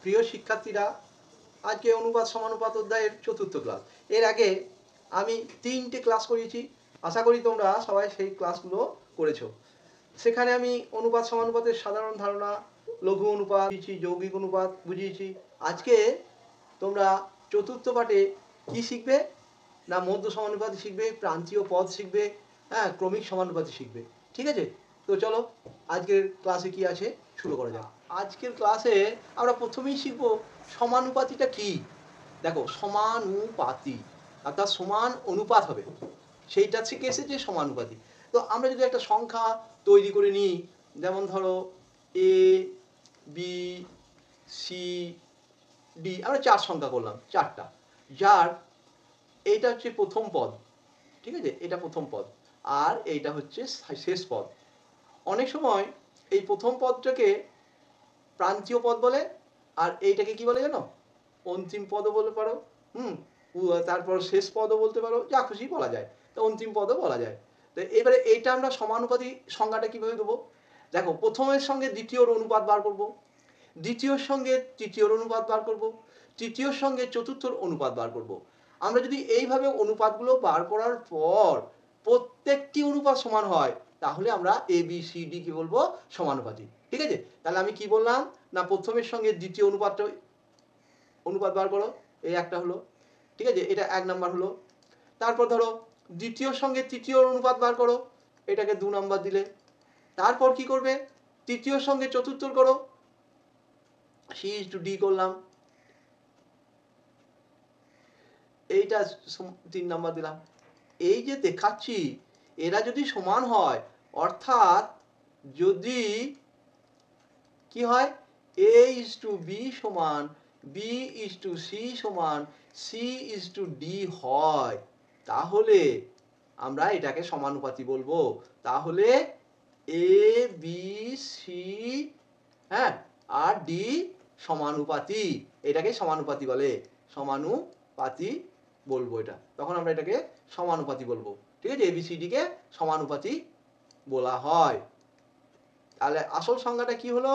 প্রিয় শিক্ষার্থীরা, আজকে অনুপাত সমানুপাত অধ্যায়ের চতুর্থ ক্লাস। এর আগে আমি 3টে ক্লাস করিয়েছি, আশা করি তোমরা সবাই সেই ক্লাসগুলো করেছো। সেখানে আমি অনুপাত সমানুপাতের সাধারণ ধারণা, লঘু অনুপাত বুঝিয়েছি, যৌগিক অনুপাত বুঝিয়েছি। আজকে তোমরা চতুর্থ পাঠে কি শিখবে না মধ্য সমানুপাতি শিখবে, প্রান্তীয় পদ শিখবে, হ্যাঁ, ক্রমিক সমানুপাতি শিখবে। ঠিক আছে, তো চলো আজকের ক্লাসে কি আছে শুরু করা যাক। আজকের ক্লাসে আমরা প্রথমেই শিখবো সমানুপাতিটা কি। দেখো, সমানুপাতি অর্থাৎ সমান অনুপাত হবে, সেইটা থেকে এসেছে সমানুপাতি। তো আমরা যদি একটা সংখ্যা তৈরি করে নিই, যেমন ধরো এ বি সি ডি, আমরা 4 সংখ্যা করলাম, 4টা, যার এইটা হচ্ছে প্রথম পদ, ঠিক আছে, এটা প্রথম পদ, আর এইটা হচ্ছে শেষ পদ। অনেক সময় এই প্রথম পদটাকে প্রান্তীয় পদ বলে, আর এইটাকে কি বলে জানো, অন্তিম পদও বলতে পারো, তারপর শেষ পদও বলতে পারো, যা খুশি বলা যায়, তো অন্তিম পদও বলা যায়। তো এবারে এইটা আমরা সমানুপাতি সংজ্ঞাটা কিভাবে দেবো। দেখো, প্রথমের সঙ্গে দ্বিতীয়র অনুপাত বার করব, দ্বিতীয়র সঙ্গে তৃতীয়র অনুপাত বার করব, তৃতীয়র সঙ্গে চতুর্থর অনুপাত বার করব। আমরা যদি এইভাবে অনুপাতগুলো বার করার পর প্রত্যেকটি অনুপাত সমান হয়, তাহলে আমরা এ বি সি ডি কি বলবো, সমানুপাতি। ঠিক আছে, তাহলে আমি কি বললাম না, প্রথমের সঙ্গে দ্বিতীয় অনুপাত বার করো, এই একটা হলো, ঠিক আছে, এটা 1 নাম্বার হলো। তারপর ধরো দ্বিতীয়র সঙ্গে তৃতীয়র অনুপাত বার করো, এটাকে 2 নাম্বার দিলে। তারপর কি করবে, তৃতীয়র সঙ্গে চতুর্থর করো, সি ইজ টু ডি করলাম, এইটা 3 নাম্বার দিলাম। এই যে দেখাচ্ছি, এরা যদি সমান হয়, অর্থাৎ যদি কি হয়, এ ইজ টু বি সমান, বি ইজ টু সি সমান, সি ইজ টু ডি হয়, তাহলে আমরা এটাকে সমানুপাতি বলবো। তাহলে এ বি সি, হ্যাঁ, আর ডি সমানুপাতি, এটাকে সমানুপাতি বলে, সমানুপাতি বলবো এটা, তখন আমরা এটাকে সমানুপাতি বলবো। ঠিক আছে, এবিসিডি কে সমানুপাতি বলা হয়। তাহলে আসল সংজ্ঞাটা কি হলো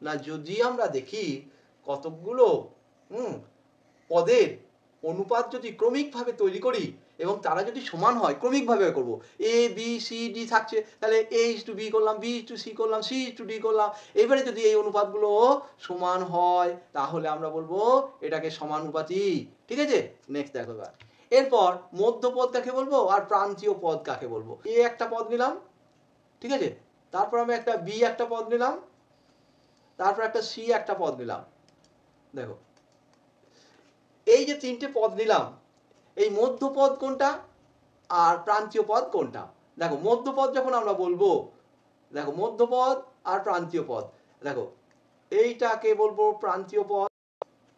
না, যদি আমরা দেখি কতগুলো পদের অনুপাত যদি ক্রমিকভাবে তৈরি করি এবং তারা যদি সমান হয়, ক্রমিকভাবে করব, এ বি সি ডি থাকছে, তাহলে এ ইজ টু বি করলাম, বি ইজ টু সি করলাম, সি ইজ টু ডি করলাম। এবারে যদি এই অনুপাতগুলো সমান হয়, তাহলে আমরা বলবো এটাকে সমানুপাতি। ঠিক আছে, নেক্সট দেখো এবার। এরপর মধ্যপদ কাকে বলবো আর প্রান্তীয় পদ কাকে বলবো। এ একটা পদ নিলাম, ঠিক আছে, তারপর আমি একটা বি একটা পদ নিলাম, তারপর একটা সি একটা পদ নিলাম। দেখো, এই যে 3টে পদ নিলাম, এই মধ্যপদ কোনটা আর প্রান্তীয় পদ কোনটা। দেখো, মধ্যপদ যখন আমরা বলবো, দেখো মধ্যপদ আর প্রান্তীয় পদ, দেখো এইটাকে বলবো প্রান্তীয় পদ,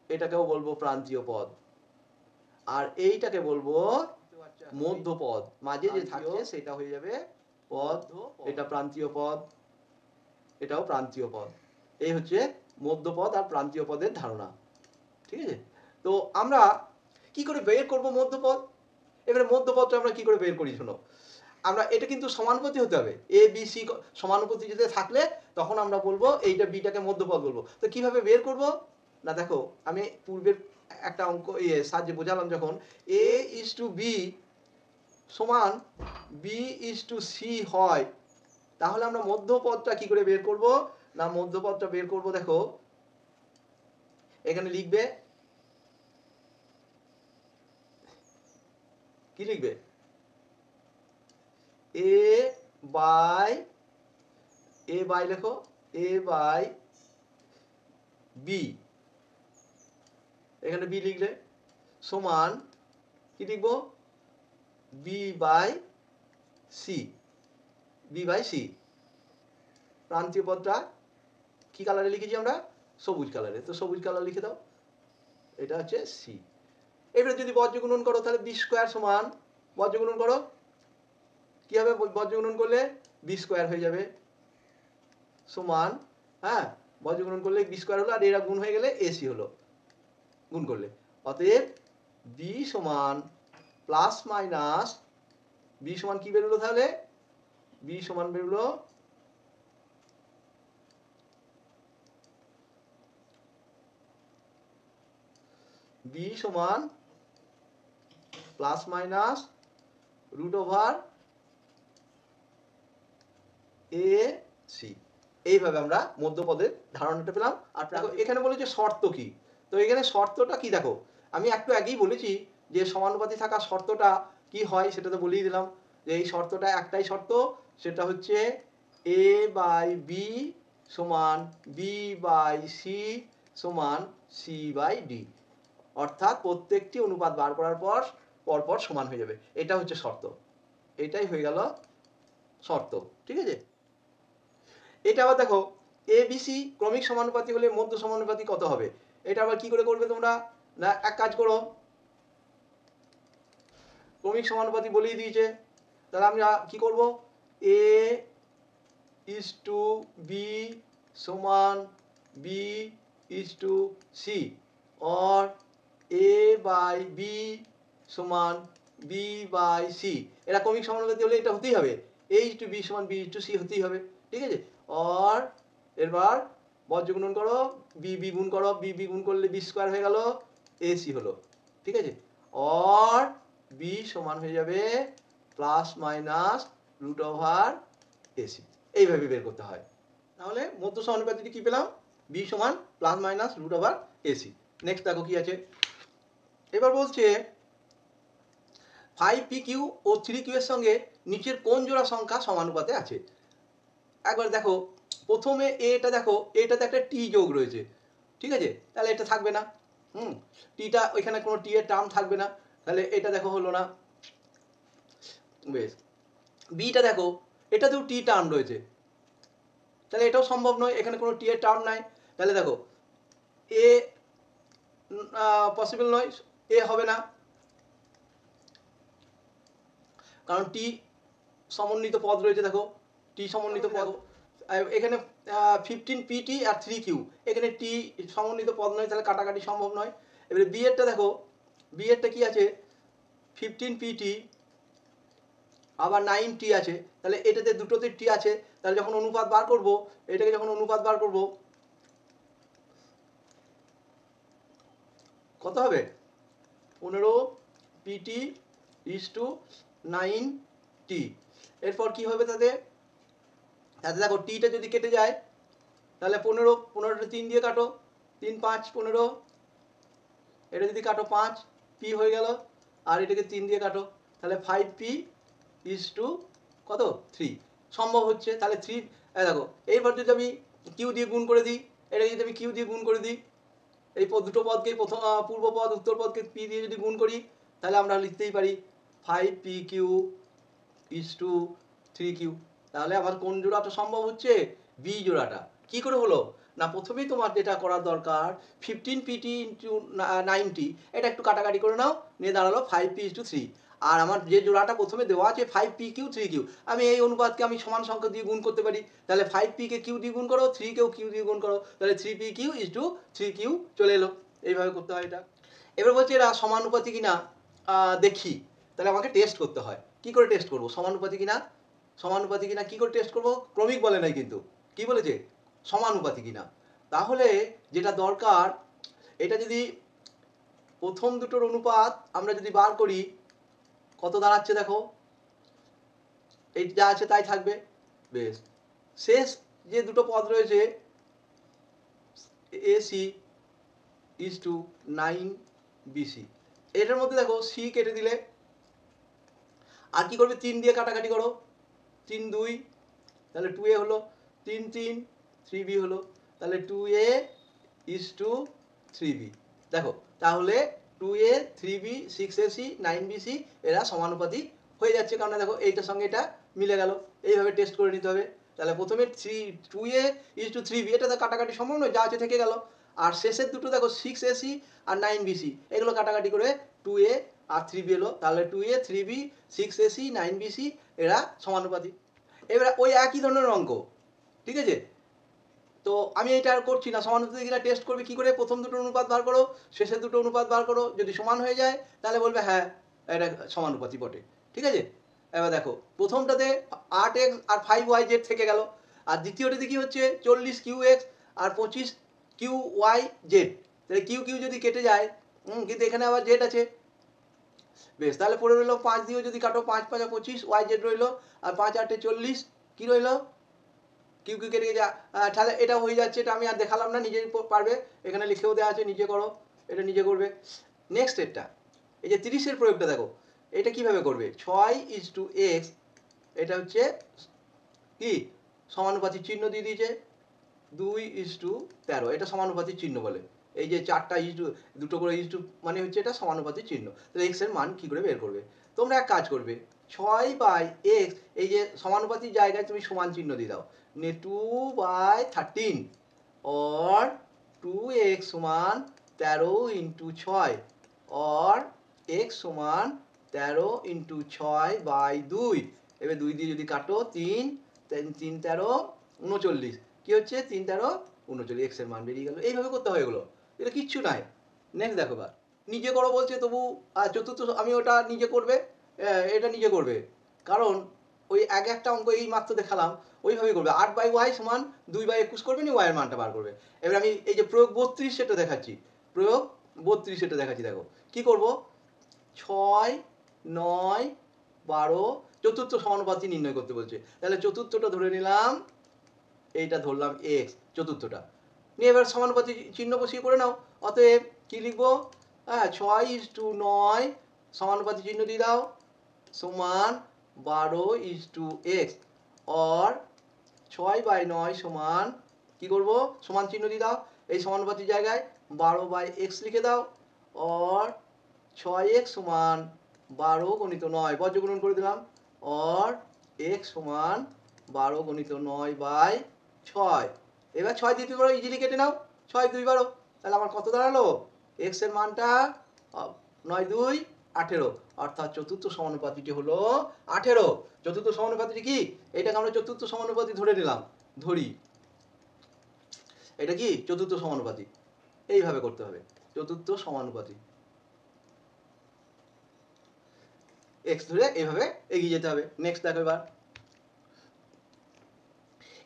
এটাকেও বলবো প্রান্তীয় পদ, আর এইটাকে বলবো মধ্যপদ, মাঝে যে থাকছে সেটা হয়ে যাবে পদ, এটা প্রান্তীয় পদ, এটাও প্রান্তীয় পদ। এই হচ্ছে মধ্যপদ আর প্রান্তীয় পদের ধারণা। ঠিক আছে, তো আমরা কি করে বের করব মধ্যপদ। এবারে মধ্যপদটা আমরা কি করে বের করি, শোনো, আমরা এটা কিন্তু সমানুপাতি হতে হবে, এ বি সি সমানুপাতি যদি থাকলে তখন আমরা বলবো এইটা বিটাকে মধ্যপদ বলবো। তো কিভাবে বের করব না, দেখো আমি পূর্বের একটা অঙ্ক সাহায্যে বোঝালাম, যখন এ ইজ টু বি সমান বি ইজ টু সি হয়, তাহলে আমরা মধ্যপদটা কি করে বের করব না, মধ্যপদটা বের করব, দেখো এখানে লিখবে, কি লিখবে, এ বাই লেখো, এ বাই বি, এখানে বি লিখলে সমান কি লিখবো, b by c, b by c. প্রান্তীয় পদটা কি কালারে লিখেছি আমরা, সবুজ কালারে, তো সবুজ কালার লিখে দাও, এটা হচ্ছে সি। এবারে যদি বজ্রগুণন করো, তাহলে বি স্কোয়ার সমান, বজ্রগুণন করো, কি হবে, বজ্রগুণন করলে বি স্কোয়ার হয়ে যাবে সমান, হ্যাঁ, বজ্রগুণন করলে বি স্কোয়ার হলো, আর এরা গুণ হয়ে গেলে এসি হলো গুণ করলে। অতএব বি সমান প্লাস মাইনাস, বি সমান কি বেরোলো, তাহলে বি সমান বেরোলো বি সমান plus minus root over A C. এইভাবে আমরা মধ্যপদের ধারণাটা পেলাম। আর দেখো এখানে বলে যে শর্ত কি, তো এখানে শর্তটা কি দেখো, আমি একটু আগেই বলেছি যে সমানুপাতি থাকা শর্তটা কি হয় সেটা তো বলেই দিলাম, যে এই শর্তটা একটাই শর্ত, সেটা হচ্ছে এ বাই বি সমান বি বাই সি সমান সি বাই ডি, অর্থাৎ প্রত্যেকটি অনুপাত বার করার পর পরপর সমান হয়ে যাবে, এটা হচ্ছে শর্ত। এটাই হয়ে গেল শর্ত, ঠিক আছে। এটা আবার দেখো এ বি সি ক্রমিক সমানুপাতি হলে মধ্য সমানুপাতি কত হবে, এটা আবার কি করে করবে তোমরা, না এক কাজ করো, ক্রমিক সমানুপাতি বলেই দিয়েছে, তাহলে আমরা কি করব, এ ইজ টু বি সমান B is to C, or A by B সমান বি বাই সি। এটা ক্রমিক সমানুপাতি হলে এটা হতেই হবে, এ ইজ টু বি সমান বি ইজ টু সি হতেই হবে, ঠিক আছে। অর এবার বজ্র গুণন করো, বি বি গুণ করো, বি বি গুণ করলে বি স্কোয়ার হয়ে গেল, এ সি হলো, ঠিক আছে। অর বি সমান হয়ে যাবে plus minus root over AC, এইভাবে বের করতে হয়। তাহলে মধ্য সমানুপাতিটি কি পেলাম, বি সমান plus minus root over AC. Next দেখো কি আছে, এবার বলছে 5pq ও 3q এর সঙ্গে নিচের কোন জোড়া সংখ্যা সমানুপাতে আছে। একবার দেখো প্রথমে এটা দেখো, এটাতে একটা টি যোগ রয়েছে, ঠিক আছে, তাহলে এটা থাকবে না, টিটা ওইখানে কোনো টি এর টার্ম থাকবে না, তাহলে এটা দেখো হলো না। বেশ, বিটা দেখো এটাতেও টি টার্ম রয়েছে, তাহলে এটাও সম্ভব নয়, এখানে কোনো টি এর টার্ম নাই, তাহলে দেখো এ পসিবল নয়, এ হবে না, কারণ টি সমন্বিত পদ রয়েছে, দেখো টি সমন্বিত পদ, এখানে 15pt আর 3q, এখানে টি সমন্বিত পদ নয়, তাহলে কাটাকাটি সম্ভব নয়। এবারে বি এরটা দেখো, বি এরটা কি আছে, 15pt আবার 9t আছে, তাহলে এটাতে দুটোতে টি আছে, তাহলে যখন অনুপাত বার করব, এটাকে যখন অনুপাত বার করব কত হবে, 15pt ইজ টু 9t। এরপর কি হবে তাতে, তাতে দেখো টিটা যদি কেটে যায় তাহলে 15টা 3 দিয়ে কাটো, 3 5 15, এটা যদি কাটো 5 পি হয়ে গেল, আর এটাকে 3 দিয়ে কাটো, তাহলে 5p ইজ টু কত 3, সম্ভব হচ্ছে। তাহলে 3 দেখো এইবার যদি আমি কিউ দিয়ে গুণ করে দিই, এটা যদি আমি কিউ দিয়ে গুণ করে দিই, এই দুটো পদকে প্রথম পূর্ব পদ উত্তর পদকে পি দিয়ে যদি গুণ করি, তাহলে আমরা লিখতেই পারি 5pq ইজ টু 3q। তাহলে আমার কোন জোড়াটা সম্ভব হচ্ছে, বি জোড়াটা। কি করে হলো না, প্রথমেই তোমার যেটা করার দরকার 15pt ইন্টু 90, এটা একটু কাটাকাটি করে নাও, নিয়ে দাঁড়ালো 5p ইজ টু 3। আর আমার যে জোড়াটা প্রথমে দেওয়া আছে 5pq 3q, আমি এই অনুপাতকে আমি সমান সংখ্যা দিয়ে গুণ করতে পারি, তাহলে 5p কে q দিয়ে গুণ করো, 3 কেও q দিয়ে গুণ করো, তাহলে 3pq ইজ টু 3q চলে এলো। এইভাবে করতে হয় এটা। এবার বলছে এরা সমানুপাতি কিনা দেখি, তাহলে আমাকে টেস্ট করতে হয়। কি করে টেস্ট করব সমানুপাতি কিনা, সমানুপাতি কিনা কি করে টেস্ট করব, ক্রমিক বলে নাই কিন্তু, কি বলেছে সমানুপাতি কিনা। তাহলে যেটা দরকার, এটা যদি প্রথম দুটোর অনুপাত আমরা যদি বার করি, কত দাঁড়াচ্ছে দেখো, এই যা আছে তাই থাকবে। বেশ, শেষ যে দুটো পদ রয়েছে এসি ইজ টু 9bc, এটার মধ্যে দেখো সি কেটে দিলে, আর কি করবে 3 দিয়ে কাটাকাটি করো, 3 2, তাহলে 2a হলো, 3 3 3b হলো, তাহলে 2a ইজ টু 3b। দেখো তাহলে 2a 3b 6ac 9bc এরা সমানুপাতি হয়ে যাচ্ছে, কারণ দেখো এইটার সঙ্গে এটা মিলে গেল। এইভাবে টেস্ট করে নিতে হবে। তাহলে প্রথমে 2a ইজ টু 3b, এটা তো কাটাকাটি সম্ভব নয়, যা আছে থেকে গেল। আর শেষের দুটো দেখো 6ac আর 9bc, এগুলো কাটাকাটি করে 2a আর 3b এলো, তাহলে 2a 3b 6ac 9bc এরা সমানুপাতি। এবার ওই একই ধরনের অঙ্ক, ঠিক আছে, তো আমি এটা আর করছি না, সমানুপাতি কিনা টেস্ট করবে কি করে, প্রথম দুটো অনুপাত বার করো, শেষের দুটো অনুপাত বার করো, যদি সমান হয়ে যায় তাহলে বলবে হ্যাঁ এটা সমানুপাতি বটে, ঠিক আছে। এবার দেখো প্রথমটাতে 8x আর 5yz থেকে গেল, আর দ্বিতীয়টাতে কি হচ্ছে 40qx আর 25qyz, তাহলে কিউ কিউ যদি কেটে যায় কিন্তু এখানে আবার জেড আছে। বেশ, তাহলে পড়ে রইলো 5 দিয়েও যদি কাটো 5 5 25 ওয়াই জেড রইলো, আর 5 8 40 কি রইলো, কিউ কিউ কেটে যা। তাহলে এটা হয়ে যাচ্ছে, এটা আমি আর দেখালাম না, নিজেই পারবে, এখানে লিখেও দেওয়া আছে, নিজে করো, এটা নিজে করবে। নেক্সট এটা, এই যে 30-এর প্রয়োগটা দেখো, এটা কিভাবে করবে, 6:x, এটা হচ্ছে কি সমানুপাতিক চিহ্ন দিয়ে দিয়েছে, 2:13, এটা সমানুপাতিক চিহ্ন বলে। এই যে 4টা দুটো করে মানে হচ্ছে এটা সমানুপাতিক চিহ্ন। তাহলে এক্স এর মান কি করে বের করবে, তোমরা এক কাজ করবে, 6/x, এই যে সমানুপাতিক জায়গায় তুমি সমান চিহ্ন দিয়ে দাও, 2/13 or 2x সমান 13 × 6 or x সমান 13 × 6/2। এবার 2 দিয়ে যদি কাটো 3 3 13 39, কি হচ্ছে 3 13 39, এক্স এর মান বেরিয়ে গেল। এইভাবে করতে হয় এগুলো, এটা কিচ্ছু নাই। নেক্সট দেখো, এবার নিজে করো বলছে, তবু চতুর্থ আমি ওটা নিজে করবে, এটা নিজে করবে, কারণ ওই একটা অঙ্ক এই মাত্র দেখালাম, ওইভাবেই করবে। 8/y সমান 2/21 করবে, নি ওয়াই এর মানটা বার করবে। এবার আমি এই যে প্রয়োগ 32 সেটা দেখাচ্ছি, প্রয়োগ 32 সেটা দেখাচ্ছি, দেখো কি করব, 6 9 12, চতুর্থ সমানুপাতি নির্ণয় করতে বলছে, তাহলে চতুর্থটা ধরে নিলাম, এইটা ধরলাম এক্স, চতুর্থটা নিয়ে এবার সমানুপাতি চিহ্ন বসিয়ে করে নাও। অতএব কি লিখবো, 6:9 সমানুপাতি চিহ্ন দিয়ে দাও, সমান 12:x, অর 6/9 সমান কি করব, সমান চিহ্ন দিয়ে দাও, এই সমানুপাতি জায়গায় 12/x লিখে দাও, অর 6x সমান 12 × 9, বজ্রগুণন করে দিলাম, অর x সমান 12 × 9/6। এবার 6 দিয়ে 2 ইজিলি কেটে নাও, 6 2 12, তাহলে আমার কত দাঁড়ালো, x এর মানটা 9 2 18, অর্থাৎ চতুর্থ সমানুপাতিটি হলো 18। চতুর্থ সমানুপাতিটি কি, এটাকে আমরা চতুর্থ সমানুপাতি ধরে নিলাম, ধরি, এটা কি চতুর্থ সমানুপাতি, এইভাবে করতে হবে, চতুর্থ সমানুপাতি, এক্স ধরে এইভাবে এগিয়ে যেতে হবে। নেক্সট দেখো, এবার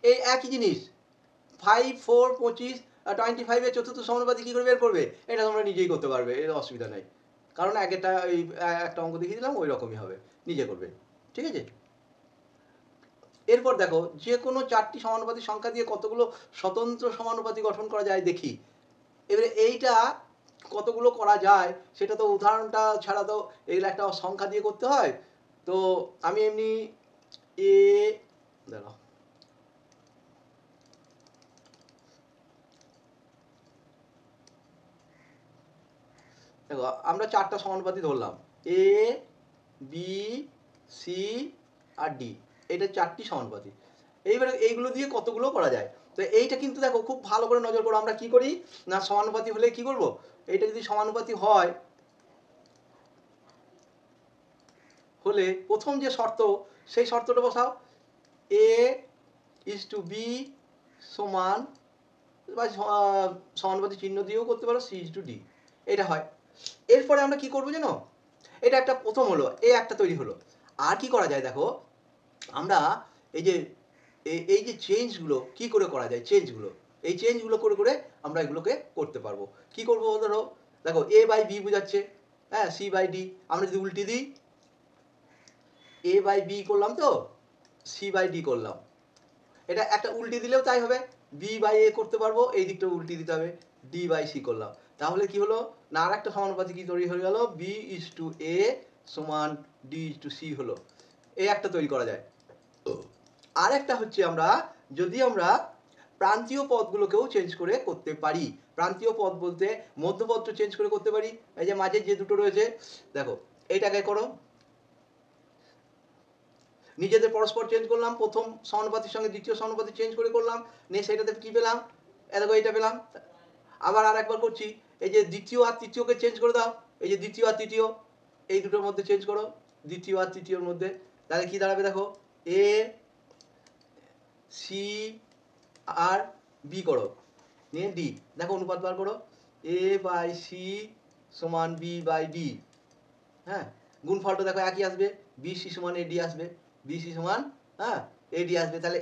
এই একই জিনিস 5 4 25 25 এর চতুর্থ সমানুপাতি কি করে বের করবে, এটা তোমরা নিজেই করতে পারবে, এর অসুবিধা নেই, কারণ একটা অঙ্ক দেখিয়ে দিলাম, ওই রকমই হবে, নিজে করবে, ঠিক আছে। এরপর দেখো, যে কোনো 4টি সমানুপাতি সংখ্যা দিয়ে কতগুলো স্বতন্ত্র সমানুপাতি গঠন করা যায় দেখি। এবারে এইটা কতগুলো করা যায়, সেটা তো উদাহরণটা ছাড়া তো এগুলো একটা সংখ্যা দিয়ে করতে হয়, তো আমি এমনি দেখো দেখো আমরা 4টা সমানুপাতি ধরলাম, A B C R D, এটা 4টি সমানুপাতি। এইবারে এইগুলো দিয়ে কতগুলো করা যায়, তো এইটা কিন্তু দেখো খুব ভালো করে নজর করো, আমরা কি করি না, সমানুপাতি হলে কি করব, এইটা যদি সমানুপাতি হয় হলে প্রথম যে শর্ত, সেই শর্তটা বসাও, a:b সমান, বা সমানুপাতি চিহ্ন দিয়েও করতে পারো, c:d, এটা হয়। এরপরে আমরা কি করবো জানো, এটা একটা প্রথম হলো, একটা তৈরি হলো। আর কি করা যায় দেখো, আমরা এই যে চেঞ্জগুলো কি করে করা যায়, চেঞ্জগুলো, এই চেঞ্জগুলো করে করে আমরা এগুলোকে করতে পারবো। কি করবো ধরো, দেখো a/b বোঝাচ্ছে, হ্যাঁ, c/d, আমরা যদি উল্টি দিই, a/b করলাম, তো c/d করলাম, এটা একটা উল্টি দিলেও তাই হবে, b/a করতে পারবো, এই দিকটা উল্টি দিতে হবে, d/c করলাম, তাহলে কি হলো না, আর একটা সমানুপাতি কি তৈরি হয়ে গেল, b:a সমান d:c হলো, এই একটা তৈরি করা যায়। আর একটা হচ্ছে, যদি আমরা প্রান্তীয় পদগুলোকেও চেঞ্জ করে করতে পারি, প্রান্তীয় পদ বলতে মধ্যপদটা চেঞ্জ করে করতে পারি, এই যে মাঝে যে দুটো রয়েছে, দেখো এইটাকে করো, নিজেদের পরস্পর চেঞ্জ করলাম, প্রথম সমানুপাতির সঙ্গে দ্বিতীয় সমানুপাতি চেঞ্জ করে করলাম, নেক্সট এটাতে কি পেলাম, দেখো এইটা পেলাম। আবার আর একবার করছি, এই যে দ্বিতীয় আর তৃতীয়কে চেঞ্জ করে দাও, এই যে দ্বিতীয় আর তৃতীয়, এই দুটোর মধ্যে চেঞ্জ করো, দ্বিতীয় আর তৃতীয়র মধ্যে, তাহলে কি দাঁড়াবে দেখো, এ সি আর বি করো, নিয়ে ডি, দেখো অনুপাত বার করো, a/c সমান b/d, হ্যাঁ, গুণফলটা দেখো একই আসবে, bc সমান ad আসবে, bc সমান, হ্যাঁ, ad আসবে, তাহলে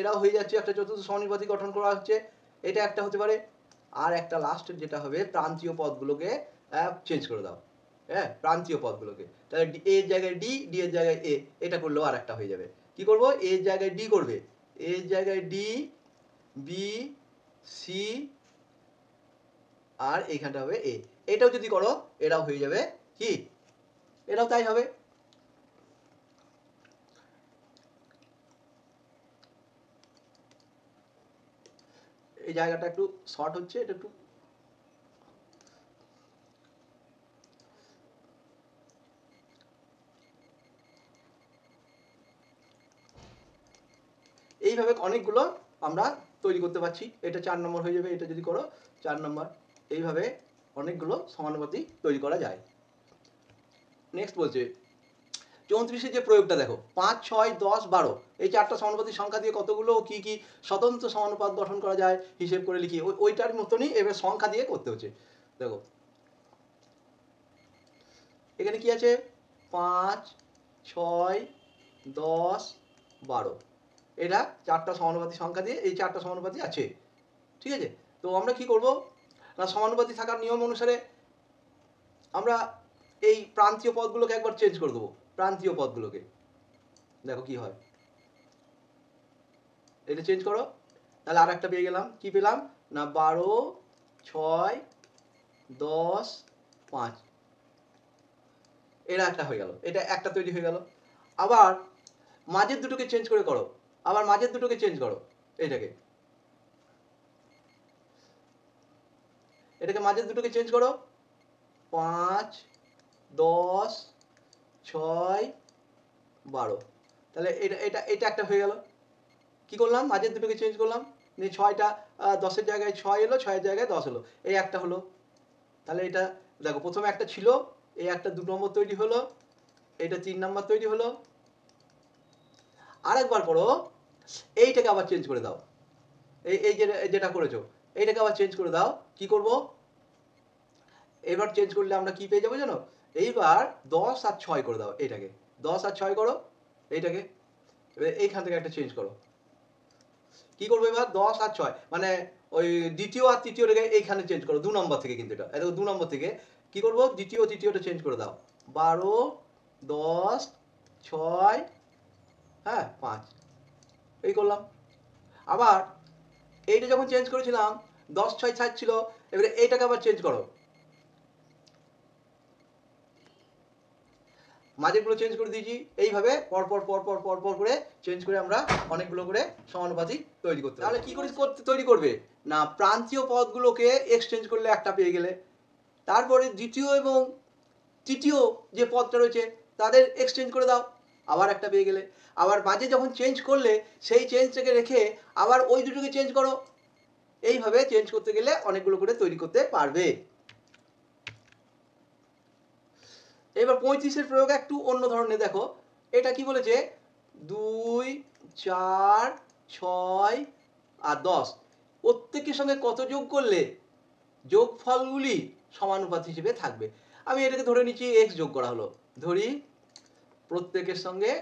এরাও হয়ে যাচ্ছে, একটা চতুর্থ সমানুপাতি গঠন করা হচ্ছে, এটা একটা হতে পারে। আর একটা লাস্টের যেটা হবে, প্রান্তীয় পদগুলোকে চেঞ্জ করে দাও, হ্যাঁ, প্রান্তীয় পদগুলোকে। তাহলে এ এর জায়গায় ডি, ডি এর জায়গায় এ, এটা করলেও আর একটা হয়ে যাবে। কি করব, এ এর জায়গায় ডি করবে, এ এর জায়গায় ডি, বি, সি, আর এইখানটা হবে এ। এটাও যদি করো এটাও হয়ে যাবে কি, এটাও তাই হবে। এই জায়গাটা একটু শর্ট হচ্ছে, এটা একটু এইভাবে অনেকগুলো আমরা তৈরি করতে পারছি। এটা 4 নম্বর হয়ে যাবে, এটা যদি করো 4 নম্বর। এইভাবে অনেকগুলো সমানুপাতি তৈরি করা যায়। নেক্সট বলছে 34-এর যে প্রয়োগটা দেখো, 5, 6, 10, 12 এই চারটা সমানুপাতিক সংখ্যা দিয়ে কতগুলো কি কি স্বতন্ত্র সমানুপাত গঠন করা যায় হিসেব করে লিখি। ওইটার মতনই এবার সংখ্যা দিয়ে করতে হচ্ছে। দেখো এখানে কি আছে, 5, 6, 10, 12, এটা চারটা সমানুপাতি সংখ্যা দিয়ে এই চারটা সমানুপাতি আছে, ঠিক আছে। তো আমরা কি করব না, সমানুপাতি থাকার নিয়ম অনুসারে আমরা এই প্রান্তীয় পদগুলোকে একবার চেঞ্জ করে দেবো, প্রান্তীয় পদগুলোকে। দেখো কি হয়, এটা চেঞ্জ করো, তাহলে আর একটা পেয়ে গেলাম। কি পেলাম না, 12, 6, 10, 5, এরা একটা হয়ে গেল, এটা একটা তৈরি হয়ে গেল। আবার মাঝের দুটোকে চেঞ্জ করে করো, আবার মাঝের দুটোকে চেঞ্জ করো, এটাকে মাঝের দুটোকে চেঞ্জ করো, 5, 10, 6, 12, তাহলে এটা এটা এটা একটা হয়ে গেল। কি করলাম, মাঝের দুটোকে চেঞ্জ করলাম, নিয়ে 6টা 10-এর জায়গায় 6 এলো, 6-এর জায়গায় 10 এলো, এই একটা হলো। তাহলে এটা দেখো প্রথমে একটা ছিল, এই একটা 2 নম্বর তৈরি হলো, এটা 3 নম্বর তৈরি হলো। আরেকবার করো, এইটাকে আবার চেঞ্জ করে দাও, এই এই যেটা করেছো এইটাকে আবার চেঞ্জ করে দাও। কি করব, এবার চেঞ্জ করলে আমরা কি পেয়ে যাবো জানো, এইবার 10 আর 6 করে দাও, এইটাকে 10 আর 6 করো, এইটাকে এবার এইখান থেকে একটা চেঞ্জ করো। কি করবো এবার, 10 আর 6 মানে ওই দ্বিতীয় আর তৃতীয়টাকে এইখানে চেঞ্জ করো, 2 নম্বর থেকে, কিন্তু এটা দেখো 2 নম্বর থেকে কি করবো, দ্বিতীয় তৃতীয়টা চেঞ্জ করে দাও, 12, 10, 6, হ্যাঁ 5, এই করলাম। আবার এইটা যখন চেঞ্জ করেছিলাম 10, 6, 7 ছিল, এবারে এইটাকে আবার চেঞ্জ করো, মাঝেরগুলো চেঞ্জ করে দিয়েছি। এইভাবে পরপর পরপর পরপর করে চেঞ্জ করে আমরা অনেকগুলো করে সমানুপাতি তৈরি করতে। তাহলে কি করে তৈরি করবে না, প্রান্তীয় পদগুলোকে এক্সচেঞ্জ করলে একটা পেয়ে গেলে, তারপরে দ্বিতীয় এবং তৃতীয় যে পদটা রয়েছে তাদের এক্সচেঞ্জ করে দাও, আবার একটা পেয়ে গেলে। আবার মাঝে যখন চেঞ্জ করলে সেই চেঞ্জটাকে রেখে আবার ওই দুটোকে চেঞ্জ করো, এইভাবে চেঞ্জ করতে গেলে অনেকগুলো করে তৈরি করতে পারবে। এবার 35-এর প্রয়োগ একটু অন্য ধরনের। দেখো এটা কি বলেছে, 2, 4, 6 আর 10 প্রত্যেকের সঙ্গে কত যোগ করলে যোগফলগুলি সমানুপাত হিসেবে থাকবে। আমি এটাকে ধরে নিচ্ছি x যোগ করা হলো, ধরি প্রত্যেকের সঙ্গে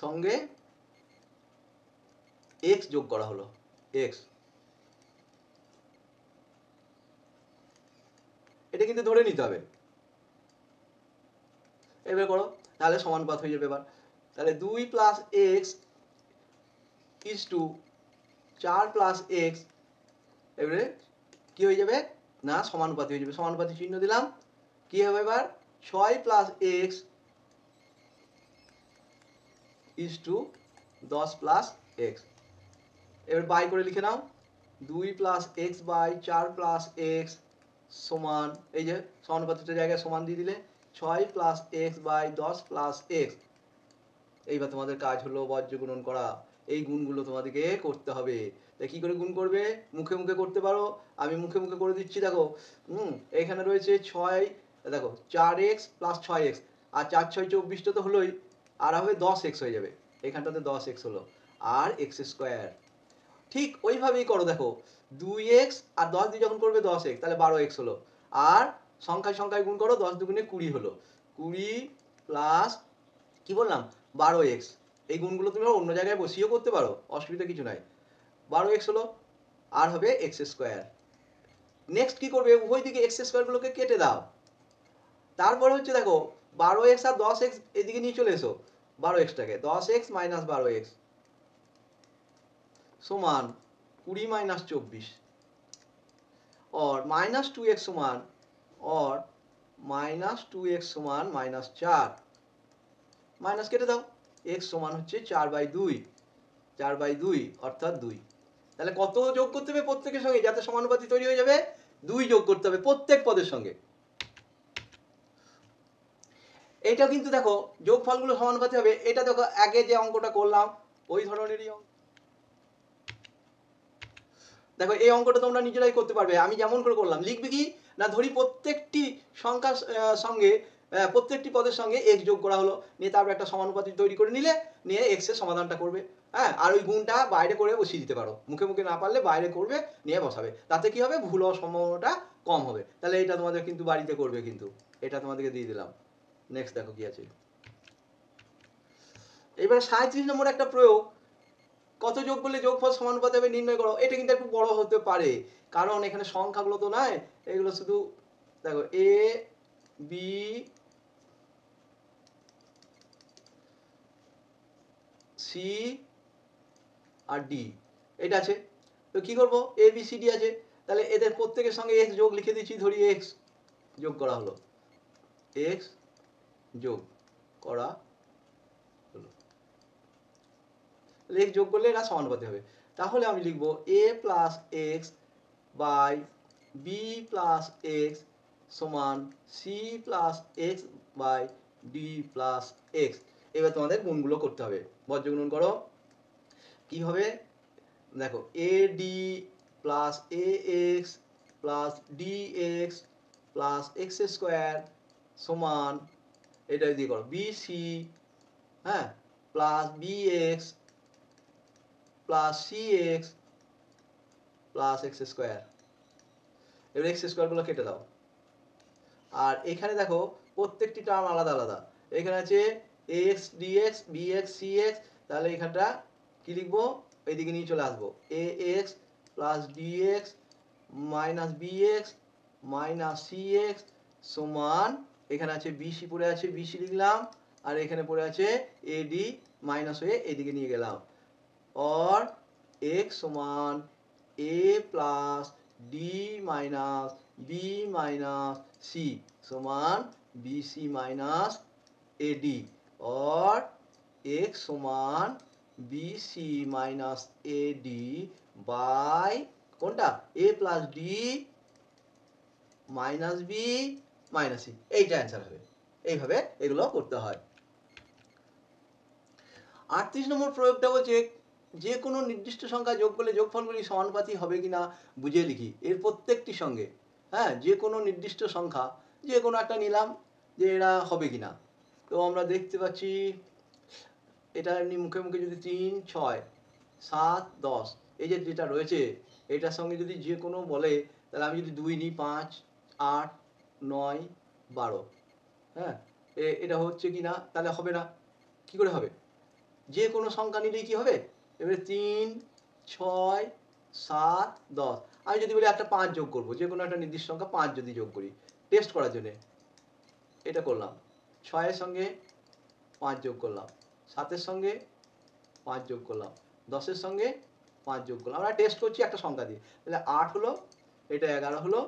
সঙ্গে x যোগ করা হলো, x, এটা কিন্তু ধরে নিতে হবে। এবার করো, তাহলে সমানুপাত হয়ে যাবে। এবার তাহলে 2 plus x is to 4 plus x, এবারে কি হয়ে যাবে না, সমানুপাতি হয়ে যাবে। সমানুপাতি চিহ্ন দিলাম, কি হবে এবার, 6 plus x is to 10 plus x। এবার বাই করে লিখে নাও, 2 plus x by 4 plus x সমান, এই যে সমানুপাতিটার জায়গায় সমান দিয়ে দিলে 6 plus x by 10 plus x। এইবার তোমাদের কাজ হলো বর্জ্য গুণন করা, এই গুণগুলো তোমাদেরকে করতে হবে। তা কি করে গুণ করবে, মুখে মুখে করতে পারো, আমি মুখে মুখে করে দিচ্ছি। দেখো এখানে রয়েছে 6, দেখো 4x প্লাস 6x, আর 4, 6, 24টা তো হলোই, আর হবে 10x হয়ে যাবে, এখানটাতে 10x হলো, আর x স্কোয়ার। ঠিক ওইভাবেই করো, দেখো 2x আর 10 দিয়ে যখন করবে 10x, তাহলে 12x হলো, আর সংখ্যায় সংখ্যায় গুণ করো, 10 দুগুণে 20 হলো, 20 প্লাস কি বললাম 12x। এই গুণগুলো তুমি অন্য জায়গায় বসিয়েও করতে পারো, অসুবিধা কিছু নাই। 12x হলো, আর হবে x স্কোয়ার, নেক্সট কি করবে, উভয় দিকে এক্স স্কোয়ারগুলোকে কেটে দাও। তারপরে হচ্ছে দেখো 12x আর 10x এদিকে নিয়ে চলে এসো, 12xটাকে 10x মাইনাস 12x সমান 20 माइनस 24 और -2x समान और -2x समान -4 माइनस केटे दाও x समान হচ্ছে 4/2 4/2 অর্থাৎ 2। তাহলে কত যোগ করতে হবে প্রত্যেকের সঙ্গে যাতে সমানুপাতি তৈরি হয়ে যাবে, 2 যোগ করতে হবে প্রত্যেক পদের সঙ্গে। এটা কিন্তু দেখো যোগফলগুলো সমানুপাতি হবে, এটা দেখো আগে যে অঙ্কটা করলাম ওই ধরনেরই অঙ্ক। দেখো এই অঙ্কটা তোমরা নিজেরাই করতে পারবে, আমি যেমন করে করলাম। লিখবে কি না, ধরি প্রত্যেকটি সংখ্যার সঙ্গে প্রত্যেকটি পদের সঙ্গে x যোগ করা হলো, নিয়ে তারপর একটা সমানুপাতি তৈরি করে নিলে, নিয়ে x এর সমাধানটা করবে। হ্যাঁ, আর ওই গুণটা বাইরে করে বসিয়ে দিতে পারো, মুখে মুখে না পারলে বাইরে করবে, নিয়ে বসাবে। তাতে কি হবে, ভুল হওয়ার সম্ভাবনাটা কম হবে। তাহলে এটা তোমাদের কিন্তু বাড়িতে করবে, কিন্তু এটা তোমাদেরকে দিয়ে দিলাম। নেক্সট দেখো কি আছে। এবার 37 নম্বর একটা প্রয়োগ, কত যোগ করলে যোগফল সমানুপাতে হবে নির্ণয় করো। এটা কিন্তু একটু বড় হতে পারে, কারণ এখানে সংখ্যাগুলো তো নয়, এগুলো শুধু দেখো A B C R D এটা আছে। তো কি করব, এ বি সি ডি আছে, তাহলে এদের প্রত্যেকের সঙ্গে এক্স যোগ লিখে দিচ্ছি। ধরি এক্স যোগ করা হলো, এক্স যোগ করা হলো, এক্স যোগ করলে এরা সমানুপাতি হবে। তাহলে আমি লিখবো a plus x by b plus x সমান c plus x by d plus x. এবার তোমাদের গুণগুলো করতে হবে, বজ্রগুণন করো। কি হবে দেখো, A D plus A x plus D X plus X square সমান, এটা দিয়ে করো বি সি, হ্যাঁ, plus B X plus C X plus X square. এবার এক্স স্কোয়ারগুলো কেটে দাও। আর এখানে দেখো প্রত্যেকটি টার্ম আলাদা আলাদা, এখানে আছে এক্স ডিএক্স বিএক্স সিএক্স, তাহলে এখানটা কি লিখবো, এইদিকে নিয়ে চলে আসবো, a x plus d x minus b x minus c x সমান, এখানে আছে বিসি পড়ে আছে, বিসি লিখলাম, আর এখানে পড়ে আছে এডি মাইনাস হয়ে এদিকে নিয়ে গেলাম। और x समान a plus d minus b minus c समान b c minus a d, और x समान b c minus a d by কোনটা a plus d minus b minus c, এইটা অ্যান্সার হবে। এইভাবে এগুলো করতে হয়। 38 নম্বর প্রয়োগটা বলছে যে কোনো নির্দিষ্ট সংখ্যা যোগ করলে যোগফলগুলি সমানুপাতি হবে কিনা বুঝে লিখি। এর প্রত্যেকটি সঙ্গে, হ্যাঁ, যে কোনো নির্দিষ্ট সংখ্যা যে কোনো একটা নিলাম, যে এরা হবে কিনা। তো আমরা দেখতে পাচ্ছি এটা এমনি মুখে মুখে যদি 3 6 7 10 এই যে যেটা রয়েছে, এটার সঙ্গে যদি যে কোনো বলে, তাহলে আমি যদি 2 নিই 5 8 9 12, হ্যাঁ, এটা হচ্ছে কিনা, তাহলে হবে না। কি করে হবে, যে কোনো সংখ্যা নিলেই কি হবে, এবারে 3 6 7 10, আমি যদি বলি একটা 5 যোগ করবো, যে কোনো একটা নির্দিষ্ট সংখ্যা 5 যদি যোগ করি টেস্ট করার জন্য, এটা করলাম 6 এর সঙ্গে 5 যোগ করলাম, 7 এর সঙ্গে 5 যোগ করলাম, 10 এর সঙ্গে 5 যোগ করলাম, আমরা টেস্ট করছি একটা সংখ্যা দিয়ে। তাহলে 8 হলো, এটা 11 হলো,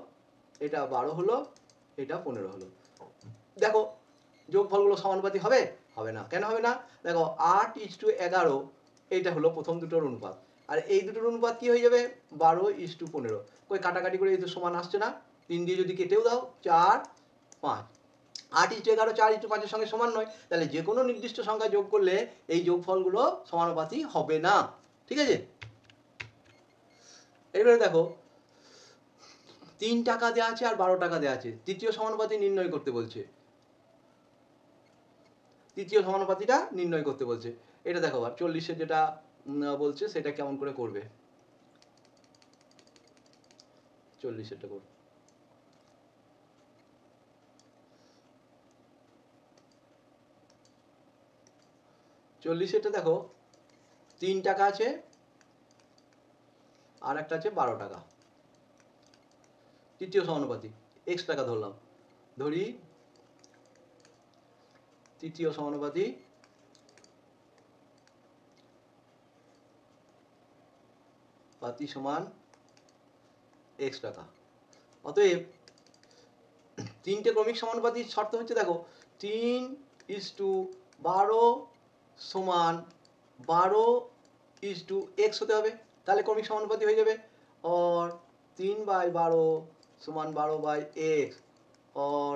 এটা 12 হলো, এটা 15 হলো। দেখো যোগফলগুলো সমানুপাতি হবে, হবে না। কেন হবে না, দেখো 8:11 এইটা হলো প্রথম দুটোর অনুপাত, আর এই দুটোর অনুপাত কি হয়ে যাবে 12:15। কই কাটাকাটি করে এই তো সমান আসছে না, 3 দিয়ে যদি কেটেও দাও 4 5, 8:11 4:5 এর সঙ্গে সমান নয়, তাহলে যে কোনো নির্দিষ্ট সংখ্যা যোগ করলে এই যোগফলগুলো সমানুপাতি হবে না। ঠিক আছে, এবারে দেখো 3 টাকা দেওয়া আছে আর 12 টাকা দেওয়া আছে, তৃতীয় সমানুপাতি নির্ণয় করতে বলছে, তৃতীয় সমানুপাতিটা নির্ণয় করতে বলছে। এটা দেখো আর 40-এর যেটা বলছে সেটা কেমন করে করবে, 40-এরটা করবে। চল্লিশেরটা দেখো 3 টাকা আছে আর একটা আছে 12 টাকা, তৃতীয় সমানুপাতি x টাকা ধরলাম, ধরি তৃতীয় সমানুপাতি সমান x টাকা। অতএব তিনটে ক্রমিক সমানুপাতির শর্ত হচ্ছে, দেখো 3:12 সমান 12:x হতে হবে, তাহলে ক্রমিক সমানুপাতি হয়ে যাবে। और 3/12 সমান 12/x और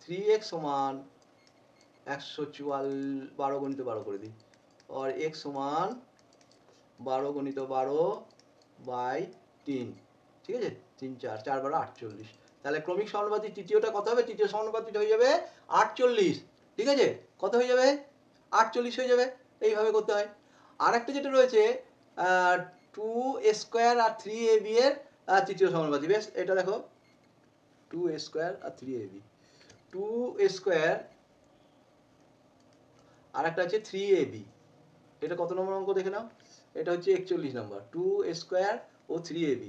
3x সমান 144, 12 গুণিত 12 করে দিই, और x সমান 12 গুণিত 12/3, ঠিক আছে, 3 4 4 12 48। তাহলে ক্রমিক সমানুপাতি তৃতীয়টা কত হবে? তৃতীয় সমানুপাতিটা হয়ে যাবে 48, ঠিক আছে, কত হয়ে যাবে? 48 হয়ে যাবে। এইভাবে করতে হয়। আর একটা যেটা রয়েছে 2a² আর 3ab এর তৃতীয় সমানুপাতি। বেশ, এটা দেখো 2a² আর 3ab, 2a² আর একটা আছে 3ab। এটা কত নম্বর অঙ্ক দেখে নাও, এটা হচ্ছে 41 নম্বর। 2a² ও 3ab,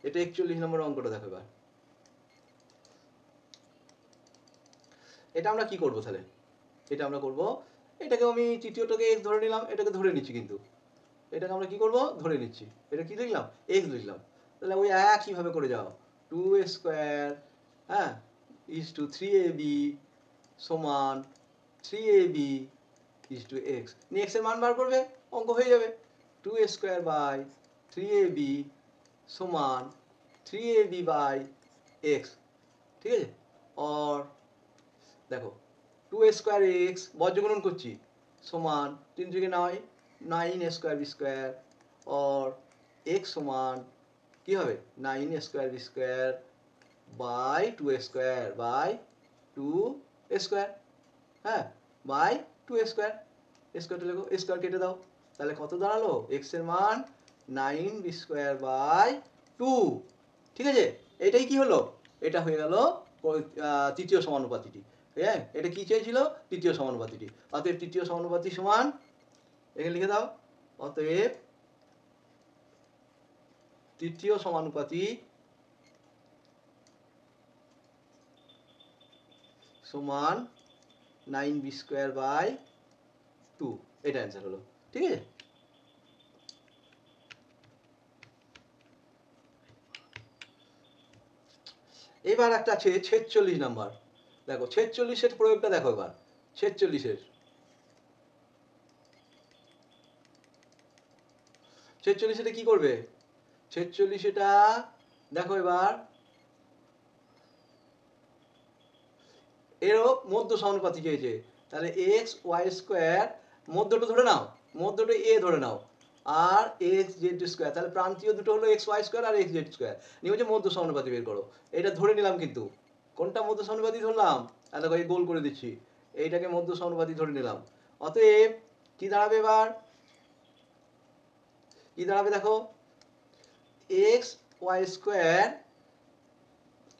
এটা 41 নম্বর অঙ্কটা দেখো। এবার এটা আমরা কি করব তাহলে? এটা আমরা করব, এটাকে আমি তৃতীয়টাকে x ধরে নিলাম, এটাকে ধরে নিচ্ছি, কিন্তু এটাকে আমরা কি করব? ধরে নিচ্ছি। এটা কি লিখলাম? x লিখলাম। তাহলে ওই একইভাবে করে যাও, 2a² হ্যাঁ is to 3ab সমান 3ab is to x, নিয়ে x এর মান বার করবে, অঙ্ক হয়ে যাবে। 2a² / 3ab সমান 3ab/x, ঠিক আছে। और দেখো 2a²x বজ্রগুণন করছি, সমান 3 থেকে 9, 9a²b² और x সমান কি হবে? 9a²b² বাই 2a², হ্যাঁ, বাই 2a², স্কোয়ারটা লেখো, স্কোয়ার কেটে দাও, তাহলে কত দাঁড়ালো? x এর মান 9b²/2, ঠিক আছে। এটাই কি হলো? এটা হয়ে গেল তৃতীয় সমানুপাতিটি। হ্যাঁ, এটা কি চেয়েছিল? তৃতীয় সমানুপাতিটি। অতএব তৃতীয় সমানুপাতি সমান, এখানে লিখে দাও, অতএব তৃতীয় সমানুপাতি সমান 9b²/2, এটা অ্যান্সার হলো, ঠিক আছে। এবার একটা আছে 46 নাম্বার। দেখো 46-এর প্রয়োগটা দেখো এবার। 46-এর 46-এটা কি করবে? 46-এটা দেখো এবার, এরও মধ্য সমানুপাতি চেয়েছে। তাহলে x/y² মধ্যটা ধরে নাও, মধ্যটা a ধরে নাও, আর x/z², তাহলে প্রান্তীয় দুটো হলো xy² আর xz², নিয়ে হচ্ছে মধ্য সমানুপাতি বের করো। এটা ধরে নিলাম, কিন্তু কোনটা মধ্য সমানুপাতি ধরলাম? দেখো এই গোল করে দিচ্ছি, এইটাকে মধ্য সমানুপাতি ধরে নিলাম। অতএব কি দাঁড়াবে এবার? কি দাঁড়াবে দেখো, xy²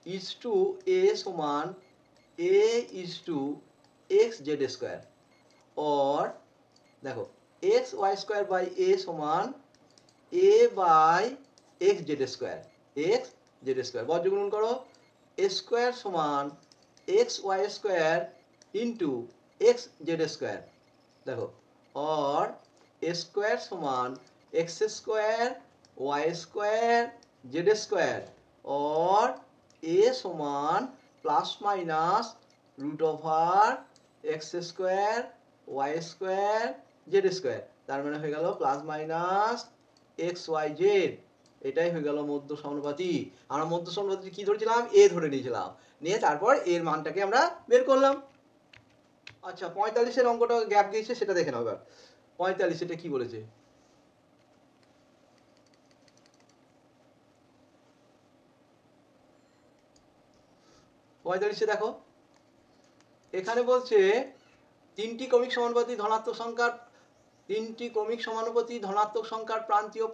is to a সমান a is to xz², और দেখো xy²/a সমান a/xz², বজ্রগুণন করো, স্কোয়ার সমান xy² ইন্টু xz², দেখো, और স্কোয়ার সমান x² y² z², और a সমান ±√x² y² z², তার মানে হয়ে গেল ±xyz। এটাই হয়ে গেল মধ্য সমানুপাতি। আমরা মধ্য সমানুপাতি কি ধরেছিলাম? a ধরে নিয়েছিলাম, নিয়ে তারপর এর মানটাকে আমরা বের করলাম। আচ্ছা, 45-এর অঙ্কটা গ্যাপ গিয়েছে, সেটা দেখে নাও এবার। 45 এটা কি বলেছে? পঁয়তাল্লিশে দেখো, এখানে বলছে তিনটি ক্রমিক সমানুপাতি ধনাত্মক সংখ্যার প্রান্তীয়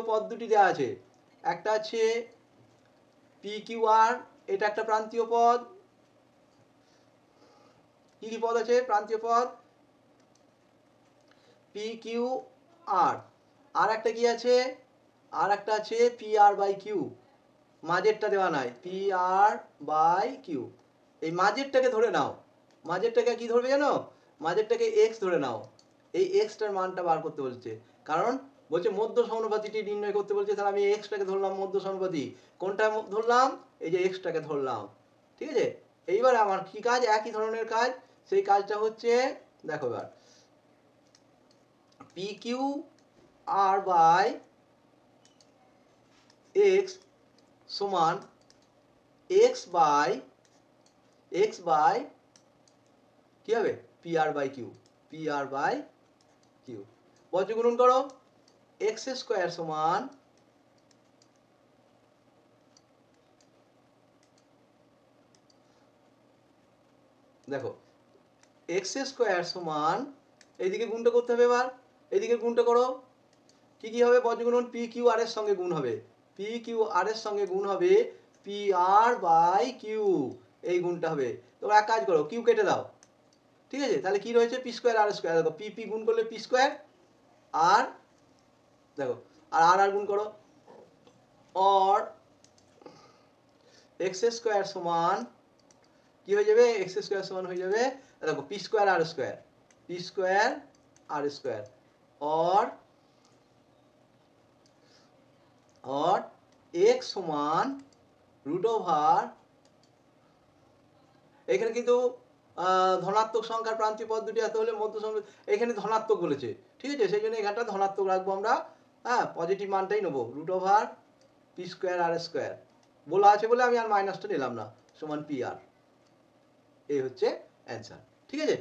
পদ দুটি দেওয়া আছে। একটা আছে PQR, এটা একটা প্রান্তীয় পদ। কি কি পদ আছে? প্রান্তীয় পদ PQR। আর একটা কি আছে? আর একটা আছে পি আর বাই কিউ, মাঝেরটা দেওয়া নাই, পি আর বাই কিউ। এই মাঝেরটাকে ধরে নাও, মাঝেরটাকে কি ধরবে জানো, মাঝেরটাকে এক্স ধরে নাও। এই এক্সটার মানটা বার করতে বলছে, কারণ বলছে মধ্য সমানুপাতিটি নির্ণয় করতে বলছে, তাহলে আমি এক্সটাকে ধরলাম মধ্য সমানুপাতি। কোনটা ধরলাম, এই যে এক্সটাকে ধরলাম, ঠিক আছে। এইবার আমার কি কাজ, একই ধরনের কাজ, সেই কাজটা হচ্ছে দেখো এবার p q r by x সমান এক্স বাই কি হবে, p r by q, p r by q. বজ্রগুণন করো, এক্স স্কোয়ার সমান দেখো এক্স স্কোয়ার সমান, এইদিকে গুণটা করতে হবে, এবার এইদিকে গুণটা করো, কি কি হবে বজ্রগুণন, পি কিউ আর এর সঙ্গে গুণ হবে, পি কিউ আর এর সঙ্গে গুণ হবে পি আর বাই কিউ, এই গুণটা হবে। তোমরা এক কাজ করো, কিউ কেটে দাও, ঠিক আছে। তাহলে কি রয়েছে, পি স্কোয়ার আর স্কোয়ার, দেখো পি পি গুণ করলে পি স্কোয়ার, আর দেখো আর আর গুণ করো, और एक्स स्क्वायर समान কি হয়ে যাবে, এক্স স্কোয়ার সমান হয়ে যাবে দেখো পি স্কোয়ার আর স্কোয়ার, পি স্কোয়ার আর স্কোয়ার, और एक्स সমান রুট ওভার, এখানে কিন্তু ধনাত্মক সংখ্যার প্রান্তীয় পদ দুটি এত হলে মধ্য সংখ্যা, এখানে ধনাত্মক বলেছে, ঠিক আছে, সেই জন্য এখানটা ধনাত্মক রাখবো আমরা, হ্যাঁ পজিটিভ মানটাই নেবো, রুট ওভার পি স্কোয়ার আর স্কোয়ার বলা আছে বলে আমি আর মাইনাসটা নিলাম না, সমান পি আর, এই হচ্ছে অ্যান্সার, ঠিক আছে।